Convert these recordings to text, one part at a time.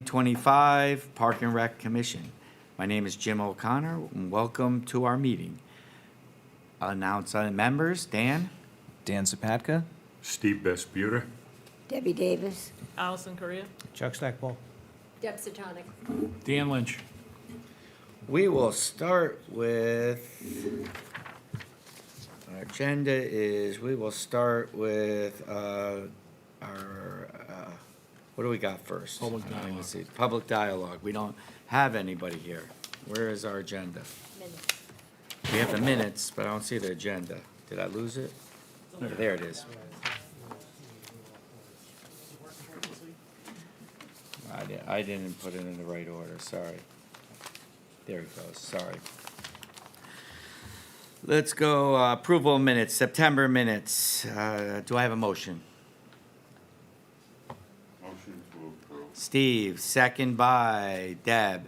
25 Park and Rec Commission. My name is Jim O'Connor, and welcome to our meeting. Announce our members. Dan? Dan Zapatka. Steve Besputer. Debbie Davis. Allison Correa. Chuck Stackpole. Deb Satonic. Dan Lynch. We will start with, our agenda is, we will start with what do we got first? Public Let me dialogue. see. Public dialogue. We don't have anybody here. Where is our agenda? Minutes. We have the minutes, but I don't see the agenda. Did I lose it? There it is. I didn't put it in the right order, sorry. There it goes, sorry. Let's go, approval of minutes, September minutes. Do I have a motion? Motion to approve. Steve, second by Deb.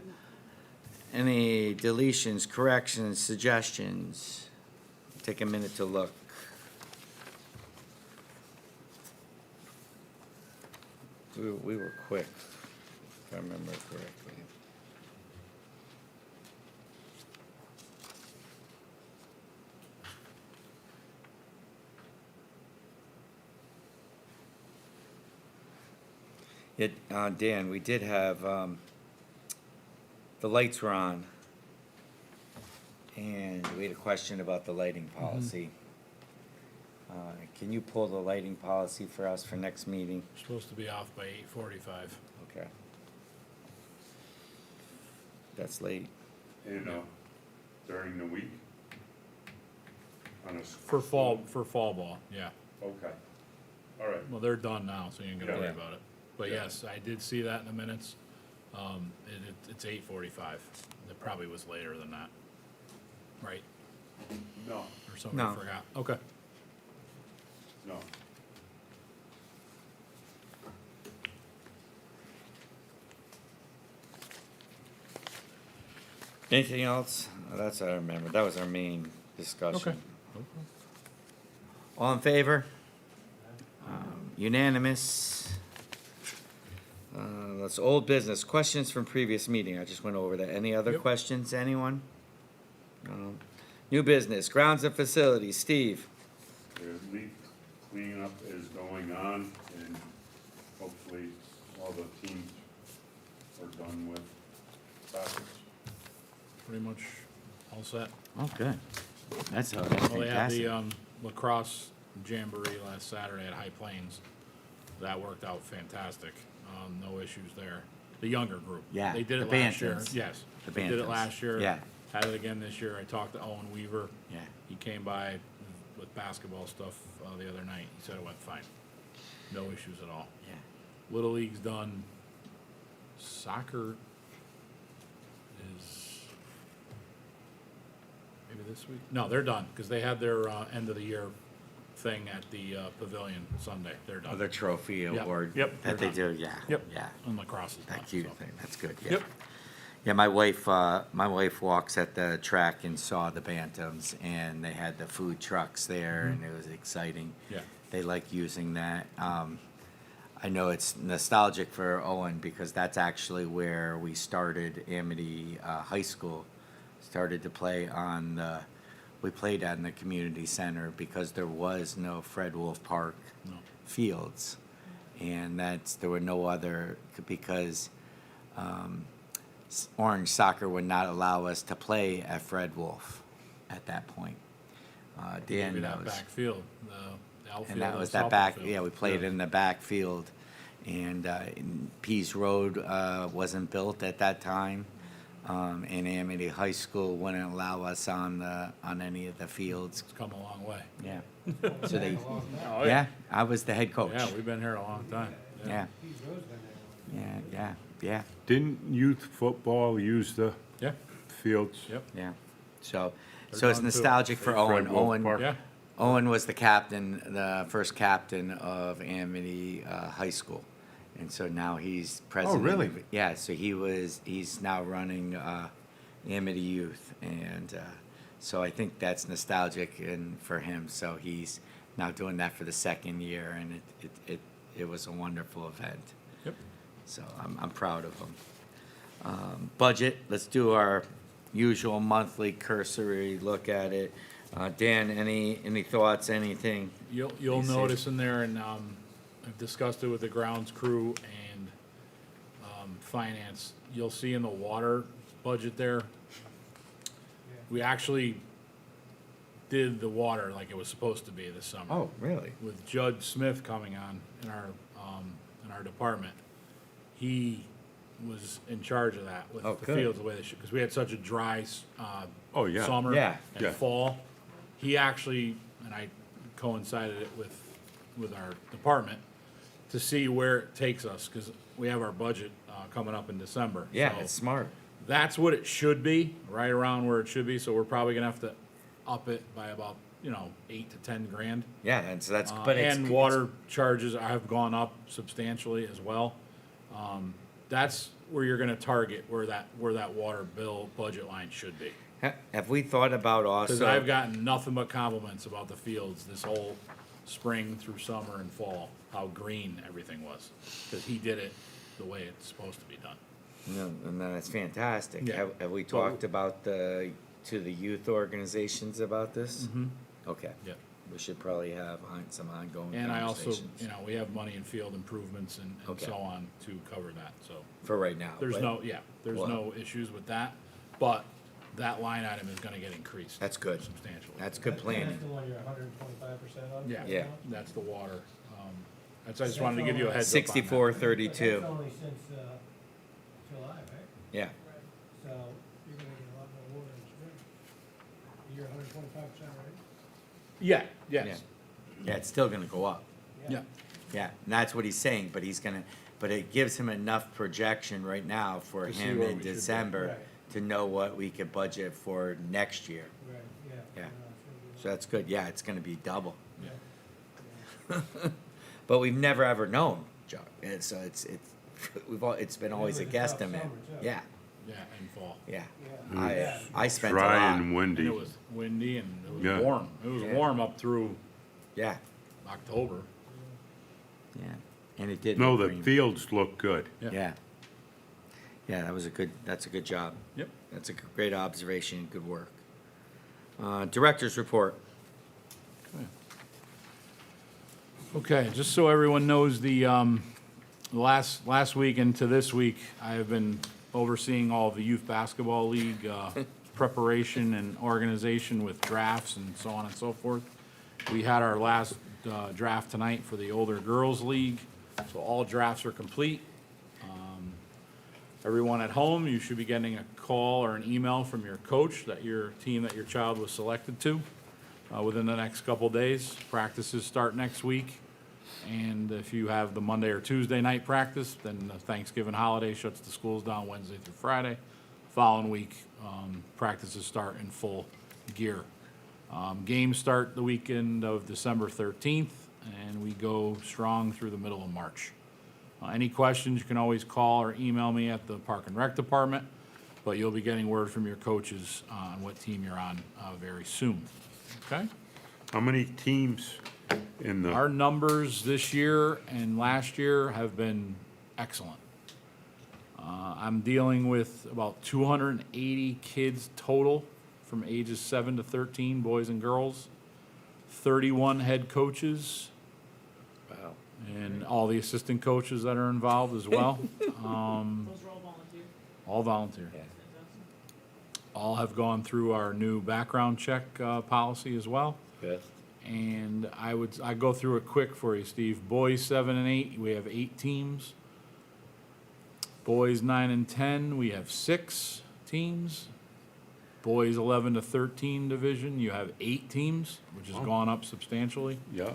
Any deletions, corrections, suggestions? Take a minute to look. We were quick, if I remember correctly. Dan, we did have, the lights were on. And we had a question about the lighting policy. Can you pull the lighting policy for us for next meeting? Supposed to be off by 8:45. Okay. That's late. And, during the week? On a. For fall ball, yeah. Okay. All right. Well, they're done now, so you ain't gonna worry Yeah. about it. But Yeah. yes, I did see that in the minutes. It's 8:45. It probably was later than that. Right? No, Or somebody No. forgot. Okay. no. Anything else? That's what I remember. That was our main discussion. Okay. All in favor? Unanimous. That's old business. Questions from previous meeting. I just went over that. Any other Yep. questions, anyone? New business, grounds and facilities. Steve? The leaf cleanup is going on and hopefully all the teams are done with practice. Pretty much all set. Oh, good. That's Well, they had fantastic. the lacrosse jamboree last Saturday at High Plains. That worked out fantastic. No issues there. The younger group. Yeah, They did the it last year. Bantams. Yes. The They did it Bantams. last year. Yeah. Had it again this year. I talked to Owen Weaver. Yeah. He came by with basketball stuff the other night. He said it went fine. No issues at all. Yeah. Little League's done. Soccer is maybe this week? No, they're done because they had their end of the year thing at the pavilion Sunday. They're done. Oh, the trophy Yep. award. Yep, That they they're do, yeah. Yep. Yeah. And lacrosse is done. That cute so. thing. That's good, yeah. Yep. Yeah, my wife walks at the track and saw the Bantams, and they had the food trucks there, and it was exciting. Yeah. They like using that. I know it's nostalgic for Owen because that's actually where we started Amity High School. Started to play on the, we played in the community center because there was no Fred Wolf Park No. fields. And there were no other, because Orange Soccer would not allow us to play at Fred Wolf at that point. Dan Maybe that knows. backfield, the outfield. And that was and that back, softball yeah, field. we played in the backfield. And Pease Road wasn't built at that time. And Amity High School wouldn't allow us on any of the fields. It's come a long way. Yeah. So they, Oh, yeah, I was the head coach. Yeah, we've been here a long time. Yeah. Yeah. Didn't youth football use the Yeah, fields? yep, Yeah. So They're it's done too. nostalgic for Owen. Fred Wolf Owen, Park. yeah. Owen was the captain, the first captain of Amity High School, and so now he's president. really? of- Yeah, so he's now running Amity Youth, and so I think that's nostalgic and for him. So he's now doing that for the second year, and it was a wonderful event. Yep. So I'm proud of them. Budget, let's do our usual monthly cursory look at it. Dan, any thoughts, anything? You'll They say- notice in there, and I've discussed it with the grounds crew and finance, you'll see in the water budget there, we actually did the water like it was supposed to be this summer. Oh, really? With Judd Smith coming on in our department, he was in charge of that with Oh, the good. fields the way they should, because we had such a dry Oh, yeah. summer Yeah. and Yeah. fall. He actually, and I coincided it with our department to see where it takes us, because we have our budget coming up in December. Yeah, So it's smart. that's what it should be, right around where it should be, so we're probably gonna have to up it by about, 8 to 10 grand. Yeah, and so that's, but it's. And water charges have gone up substantially as well. That's where you're gonna target, where that water bill budget line should be. Have we thought about Cause I've also, gotten nothing but compliments about the fields this whole spring through summer and fall, how green everything was. Cause he did it the way it's supposed to be done. and that's fantastic. Yeah. Have we talked about to the youth organizations about this? Mm-hmm. Okay. Yeah. We should probably have some ongoing And I also, conversations. we have money in field improvements and Okay. so on to cover that, so. For right now. There's but there's Well- no issues with that, but that line item is gonna get increased. That's good. Substantially. That's good That's planning. the one you're 125% on? Yeah. right Yeah. now? That's the water. I just wanted to give you a heads up on that. 6432. But that's only since July, right? Yeah. So you're gonna get a lot more water in spring. You're 125%, right? Yeah, Yeah. yes, Yeah, it's still gonna go up. yeah, Yeah, and that's what he's saying, but but it gives him enough projection right now for To see him where in we should be. December Right. to know what we could budget for next year. Right, yeah. Yeah. No, it's So that's good. Yeah, it's gonna be double. gonna be- yeah. But we've never ever known, Joe. And so it's it's been always a It was a tough guesstimate. summer, too. Yeah, yeah, and fall. yeah. Yeah. I spent a Dry lot. and And windy. it was windy and it was Yeah. warm. It was Yeah. warm up through Yeah, October. yeah. And it did. No, look the green. fields look good. Yeah. Yeah, that's a good job. Yep. That's a great observation, good work. Director's report. Okay, just so everyone knows, the last week into this week, I have been overseeing all of the youth basketball league preparation and organization with drafts and so on and so forth. We had our last draft tonight for the older girls league, so all drafts are complete. Everyone at home, you should be getting a call or an email from your coach that your team that your child was selected to within the next couple days. Practices start next week. And if you have the Monday or Tuesday night practice, then the Thanksgiving holiday shuts the schools down Wednesday through Friday. Following week, practices start in full gear. Games start the weekend of December 13th, and we go strong through the middle of March. Any questions, you can always call or email me at the Park and Rec Department, but you'll be getting word from your coaches on what team you're on very soon. Okay? How many teams in the, Our numbers this year and last year have been excellent. I'm dealing with about 280 kids total from ages 7 to 13, boys and girls, 31 head coaches, Wow. and all the assistant coaches that are involved as well. Those are all volunteer. All volunteer. Yeah. All have gone through our new background check policy as well. Good. And I go through it quick for you, Steve. Boys 7 and 8, we have 8 teams. Boys 9 and 10, we have 6 teams. Boys 11 to 13 division, you have 8 teams, which has gone up substantially. yeah,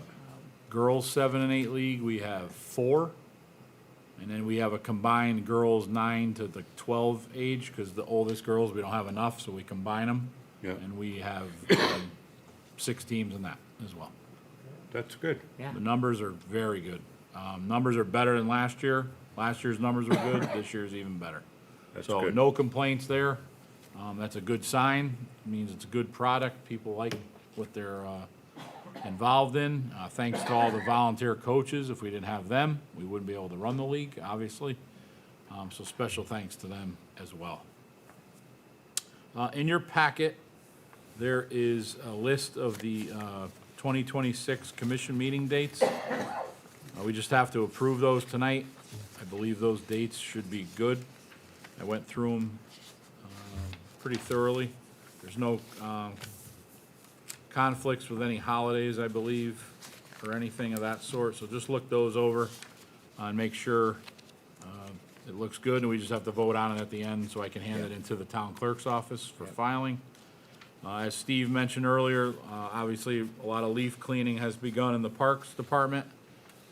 Girls 7 and 8 league, we have 4. And then we have a combined girls 9 to the 12 age, because the oldest girls, we don't have enough, so we combine them. Yeah. And we have 6 teams in that as well. that's good. Yeah. The numbers are very good. Numbers are better than last year. Last year's numbers were good, this year's even better. That's So good. no complaints there. That's a good sign. It means it's a good product. People like what they're involved in. Thanks to all the volunteer coaches. If we didn't have them, we wouldn't be able to run the league, obviously. So special thanks to them as well. In your packet, there is a list of the 2026 commission meeting dates. We just have to approve those tonight. I believe those dates should be good. I went through them pretty thoroughly. There's no conflicts with any holidays, I believe, or anything of that sort. So just look those over and make sure it looks good, and we just have to vote on it at the end so I can hand it into the town clerk's office for filing. As Steve mentioned earlier, obviously, a lot of leaf cleaning has begun in the Parks Department,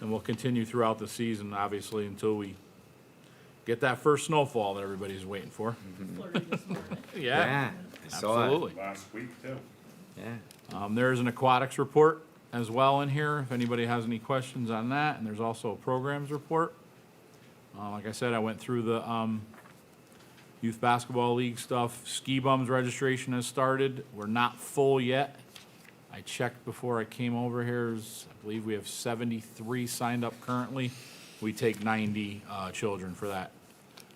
and will continue throughout the season, obviously, until we get that first snowfall that everybody's waiting for. Flurry this morning. Yeah, I saw it. absolutely. Last week too. Yeah. There is an aquatics report as well in here, if anybody has any questions on that, and there's also a programs report. Like I said, I went through the Youth Basketball League stuff. Ski Bums registration has started. We're not full yet. I checked before I came over here. I believe we have 73 signed up currently. We take 90 children for that.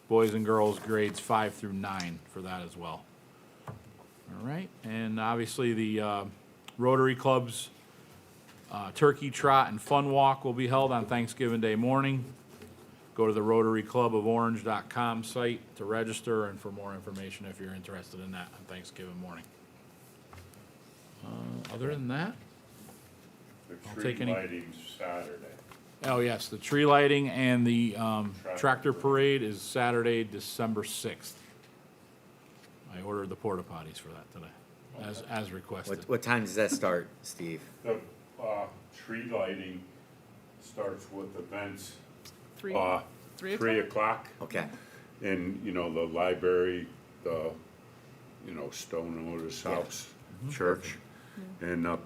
Boys and girls grades 5 through 9 for that as well. All right, and obviously the Rotary Club's Turkey Trot and Fun Walk will be held on Thanksgiving Day morning. Go to the RotaryClubOfOrange.com site to register and for more information if you're interested in that on Thanksgiving morning. Other than that, The I'll tree take any- lighting's Saturday. oh yes, the tree lighting and the tractor parade is Saturday, December 6th. I ordered the porta potties for that today, as requested. What time does that start, Steve? The, tree lighting starts with events, 3 3 o'clock. Okay. In, the library, the, Stone Otis House Church. And the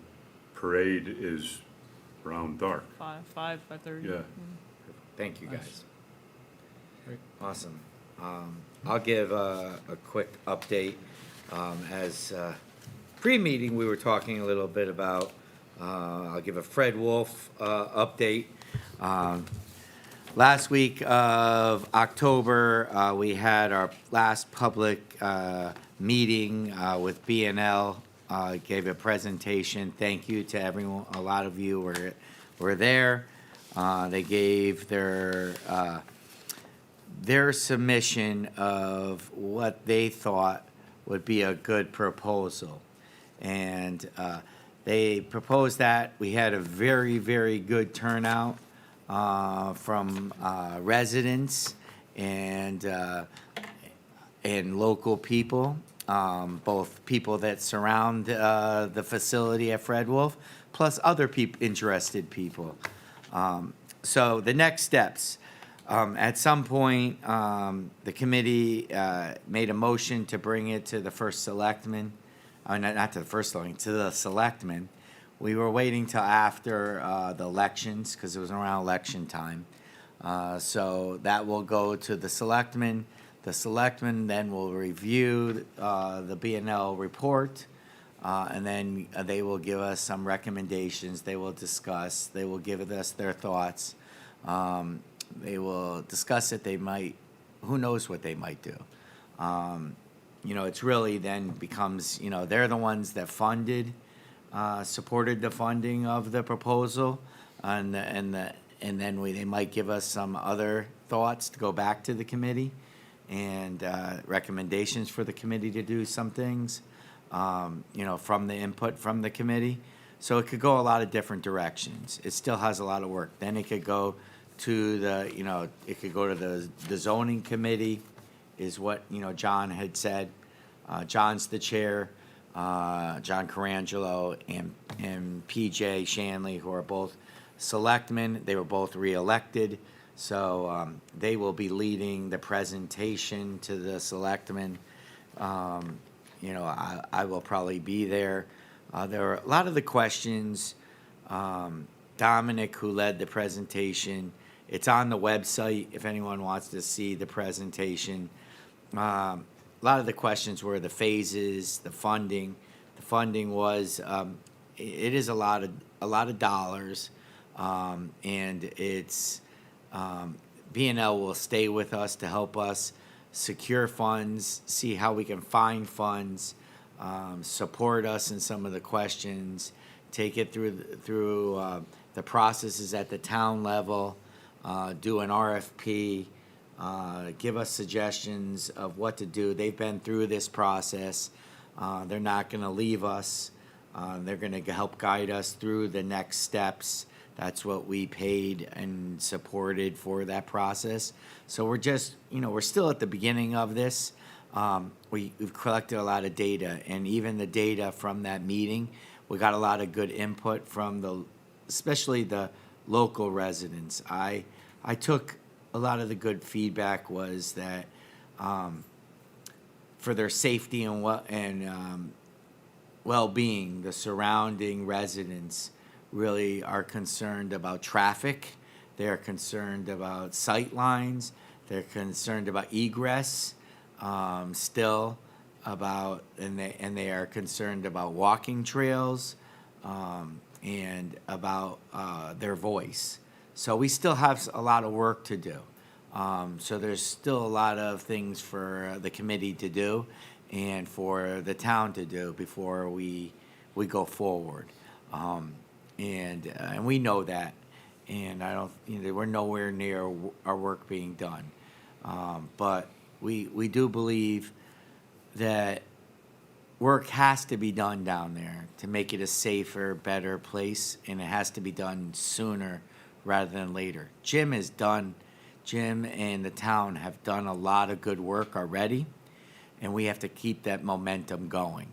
parade is around dark. 5:30. Yeah. Thank you, Nice. guys. Great. Awesome. I'll give a quick update. As pre-meeting, we were talking a little bit about, I'll give a Fred Wolf update. Last week of October, we had our last public meeting with BNL. Gave a presentation. Thank you to everyone. A lot of you were there. They gave their submission of what they thought would be a good proposal. And they proposed that. We had a very, very good turnout from residents and local people, both people that surround the facility at Fred Wolf, plus other interested people. So the next steps. At some point, the committee made a motion to bring it to the first selectman, not to the first selectman, to the selectmen. We were waiting till after the elections, because it was around election time. So that will go to the selectmen. The selectmen then will review the BNL report, and then they will give us some recommendations. They will discuss. They will give us their thoughts. They will discuss it. They might, who knows what they might do. It's really then becomes, they're the ones that supported the funding of the proposal, and then they might give us some other thoughts to go back to the committee, and recommendations for the committee to do some things, from the input from the committee. So it could go a lot of different directions. It still has a lot of work. Then it could go to the zoning committee, is what, John had said. John's the chair, John Carangelo and PJ Shanley, who are both selectmen. They were both reelected. So they will be leading the presentation to the selectmen. I will probably be there. There are a lot of the questions. Dominic, who led the presentation, it's on the website if anyone wants to see the presentation. A lot of the questions were the phases, the funding. The funding was, it is a lot of dollars, and it's B&L will stay with us to help us secure funds, see how we can find funds, support us in some of the questions, take it through the processes at the town level, do an RFP, give us suggestions of what to do. They've been through this process. They're not going to leave us. They're going to help guide us through the next steps. That's what we paid and supported for that process. So we're just, we're still at the beginning of this. We've collected a lot of data, and even the data from that meeting, we got a lot of good input from especially the local residents. I took a lot of the good feedback was that for their safety and well-being, the surrounding residents really are concerned about traffic. They're concerned about sight lines. They're concerned about egress, still about, and they are concerned about walking trails, and about their voice. So we still have a lot of work to do. So there's still a lot of things for the committee to do and for the town to do before we go forward. And we know that, and I don't, we're nowhere near our work being done. But we do believe that work has to be done down there to make it a safer, better place, and it has to be done sooner rather than later. Jim and the town have done a lot of good work already, and we have to keep that momentum going,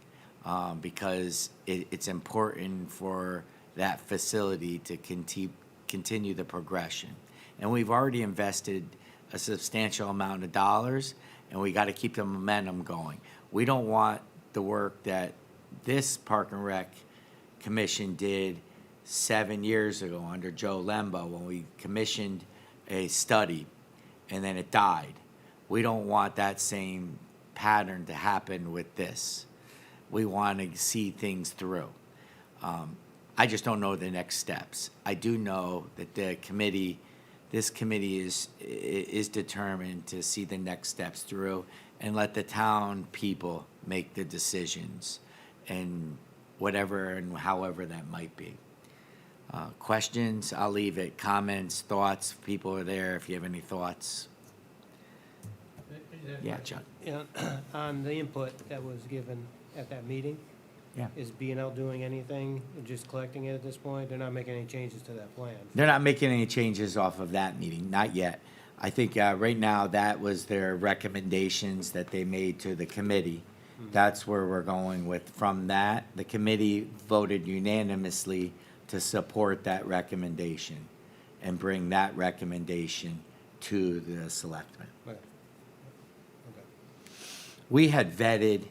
because it's important for that facility to continue the progression. And we've already invested a substantial amount of dollars, and we got to keep the momentum going. We don't want the work that this Park and Rec Commission did 7 years ago under Joe Lembo, when we commissioned a study and then it died. We don't want that same pattern to happen with this. We want to see things through. I just don't know the next steps. I do know that this committee is determined to see the next steps through and let the town people make the decisions, and whatever and however that might be. Questions, I'll leave it. Comments, thoughts, people are there if you have any thoughts. Yeah, Chuck. Yeah, on the input that was given at that meeting, Yeah. is B&L doing anything, just collecting it at this point? They're not making any changes to that plan? They're not making any changes off of that meeting, not yet. I think right now that was their recommendations that they made to the committee. That's where we're going with. From that, the committee voted unanimously to support that recommendation and bring that recommendation to the selectmen. Okay. Okay. We had vetted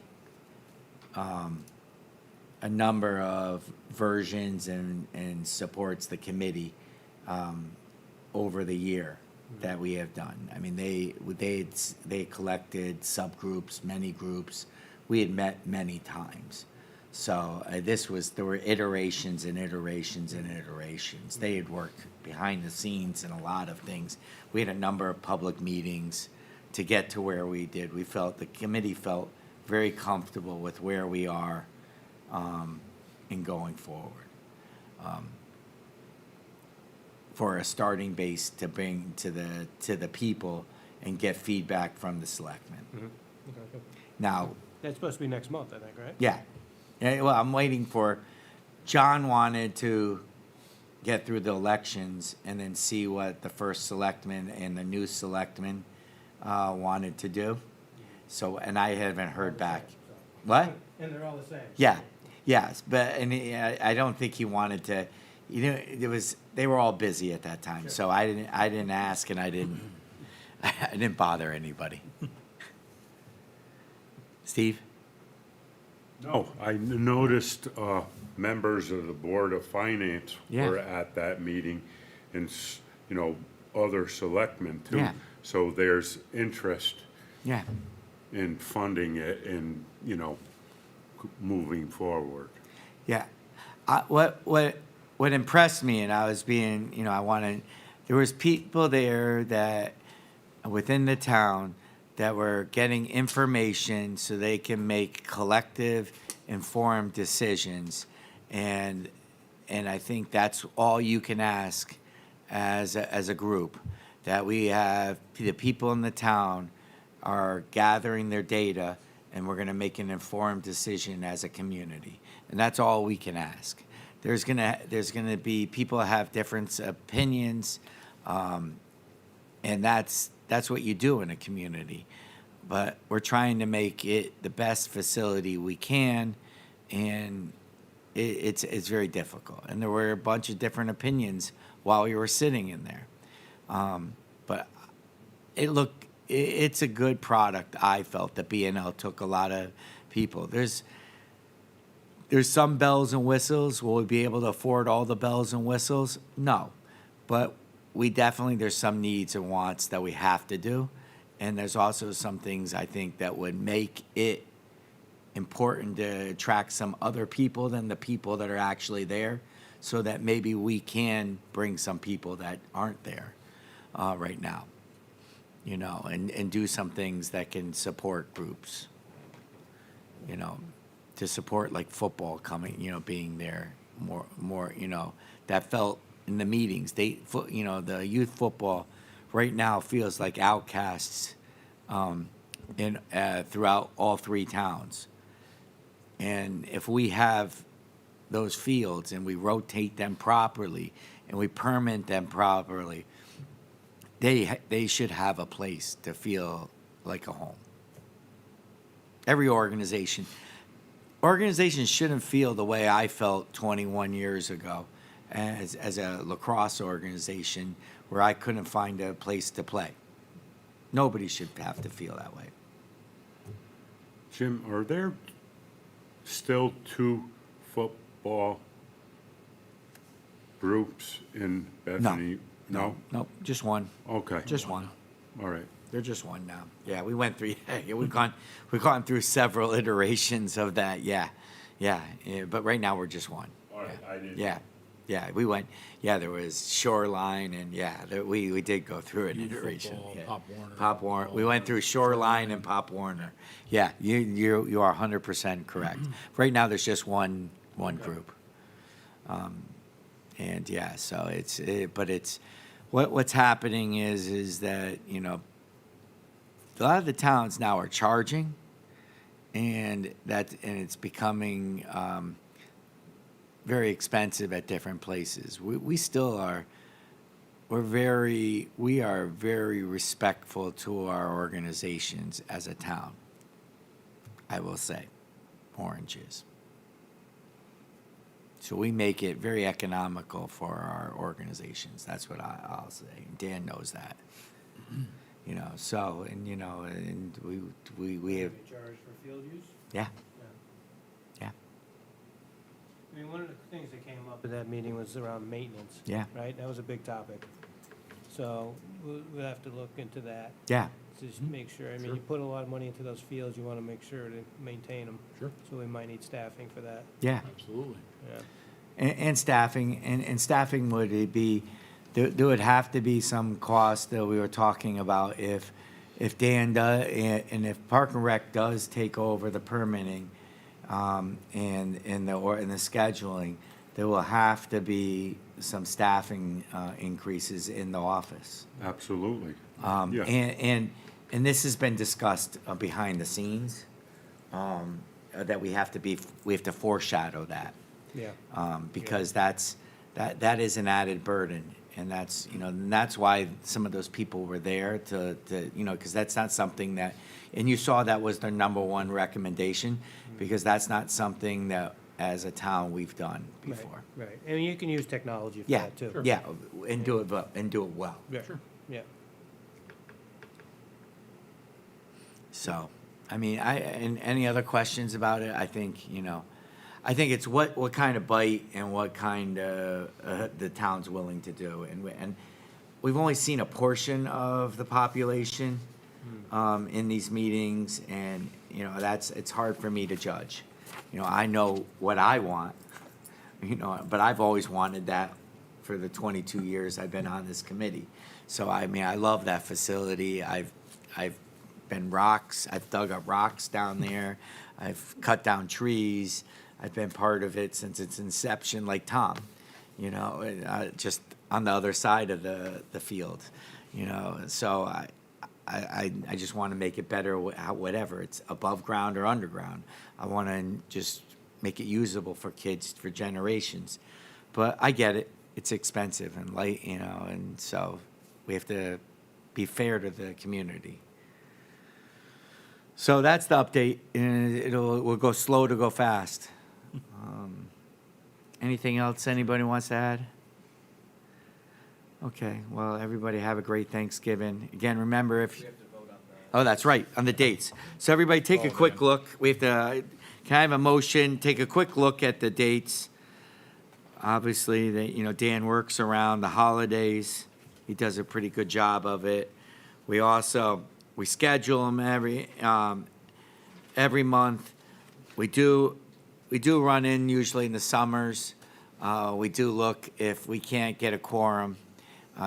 a number of versions and supports the committee over the year that we have done. I mean, they collected subgroups, many groups. We had met many times. So there were iterations and iterations and iterations. They had worked behind the scenes in a lot of things. We had a number of public meetings to get to where we did. The committee felt very comfortable with where we are in going forward. For a starting base to bring to the people and get feedback from the selectmen. Okay, good. Now, That's supposed to be next month, I think, right? yeah. Well, I'm waiting for, John wanted to get through the elections and then see what the first selectman and the new selectman wanted to do. So, and I haven't heard back. What? And they're all the same? Yeah, yes, but, I don't think he wanted to, they were all busy at that time, so I didn't ask, and I didn't bother anybody. Steve? No, I noticed members of the Board of Finance Yeah. were at that meeting, and, other selectmen too. Yeah. So there's interest Yeah. in funding it and, moving forward. Yeah. What impressed me, and I was being, I wanted there was people there that, within the town, that were getting information so they can make collective, informed decisions. And I think that's all you can ask as a group, that we have, the people in the town are gathering their data, and we're gonna make an informed decision as a community. And that's all we can ask. There's gonna be, people have different opinions, and that's what you do in a community. But we're trying to make it the best facility we can, and it's very difficult. And there were a bunch of different opinions while we were sitting in there. But it's a good product, I felt, that B&L took a lot of people. There's some bells and whistles. Will we be able to afford all the bells and whistles? No. But there's some needs and wants that we have to do. And there's also some things I think that would make it important to attract some other people than the people that are actually there, so that maybe we can bring some people that aren't there right now, you know, and do some things that can support groups, you know, to support like football coming, you know, being there more, you know, that felt in the meetings, you know, the youth football right now feels like outcasts throughout all three towns. And if we have those fields and we rotate them properly and we permit them properly, they should have a place to feel like a home. Every organization shouldn't feel the way I felt 21 years ago as a lacrosse organization, where I couldn't find a place to play. Nobody should have to feel that way. Jim, are there still 2 football groups in Bethany? No? Nope, just one. Okay. Just one. All right. They're just one now. Yeah, we went through. Yeah, we've gone through several iterations of that. Yeah, but right now we're just one. All right, I didn't. Yeah, we went. Yeah, there was Shoreline, and we did go through an Youth iteration. football, Yeah. Pop Warner. Pop Warner. We went through Shoreline and Pop Warner. Yeah, you are 100% correct. Right now, there's just one group. And yeah, so but it's what's happening is that, you know, a lot of the towns now are charging, and it's becoming very expensive at different places. We still are. We are very respectful to our organizations as a town. I will say, Orange is. So we make it very economical for our organizations. That's what I'll say. Dan knows that. You know, so, and, you know, and we have, Charge for field use? yeah. I mean, one of the things that came up at that meeting was around maintenance. Yeah. Right? That was a big topic. So we'll have to look into that. Yeah, Just make sure, I mean, you put a lot of money into those fields, you want to make sure to maintain them. Sure. So we might need staffing for that, yeah. Absolutely. yeah. And staffing, and staffing would be, there would have to be some cost that we were talking about if Dan does, and if Park and Rec does take over the permitting, and the scheduling, there will have to be some staffing increases in the office. Absolutely. Yeah. And this has been discussed behind the scenes, that we have to foreshadow that. Yeah. Because that is an added burden, and that's, you know, and that's why some of those people were there to you know, because that's not something that, and you saw that was their number one recommendation, because that's not something that as a town we've done before. Right, and you can use technology for Yeah, that too. yeah, and do it well. Yeah, Sure. yeah. So, I mean, and any other questions about it? I think, you know, I think it's what kind of bite and what kind of the town's willing to do. And we've only seen a portion of the population in these meetings, and, you know, it's hard for me to judge. You know, I know what I want, you know, but I've always wanted that for the 22 years I've been on this committee. So, I mean, I love that facility. I've dug up rocks down there. I've cut down trees. I've been part of it since its inception, like Tom, you know, just on the other side of the field, you know. So I just want to make it better, whatever, it's above ground or underground. I want to just make it usable for kids for generations. But I get it. It's expensive and light, you know, and so we have to be fair to the community. So that's the update, and we'll go slow to go fast. Anything else anybody wants to add? Okay, well, everybody have a great Thanksgiving. Again, remember if. Oh, that's right, on the dates. So everybody take a quick look. We have to, can I have a motion, take a quick look at the dates? Obviously, you know, Dan works around the holidays. He does a pretty good job of it. We schedule them every month. We do run in usually in the summers. We do look if we can't get a quorum.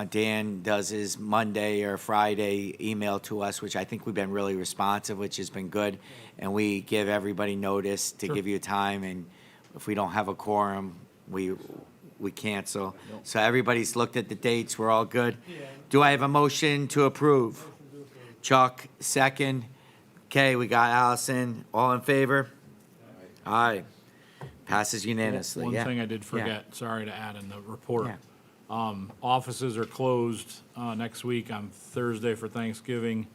Dan does his Monday or Friday email to us, which I think we've been really responsive, which has been good. And we give everybody notice to give you a time, and if we don't have a quorum, we cancel. So everybody's looked at the dates, we're all good. Do I have a motion to approve? Chuck, second. Okay, we got Allison, all in favor? Aye. Passes unanimously, One yeah. thing I did Yeah. forget, sorry to add in the report. Yeah. Offices are closed next week on Thursday for Thanksgiving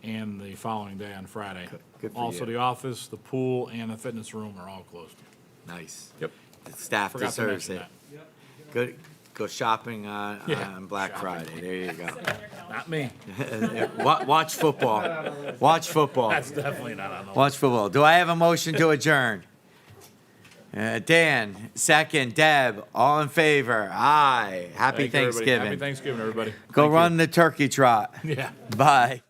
and the following day on Friday. Good for Also, you. the office, the pool, and the fitness room are all closed. Nice. Yep. The staff Forgot to deserves mention it. that. Go shopping Yeah, on Black Friday, there you go. Not me. Watch football. Watch football. That's definitely not on the list. Watch football. Do I have a motion to adjourn? Dan, second. Deb, all in favor? Aye. Happy Thank you, everybody. Thanksgiving. Happy Thanksgiving, everybody. Go Thank you. run the turkey trot. Yeah. Bye.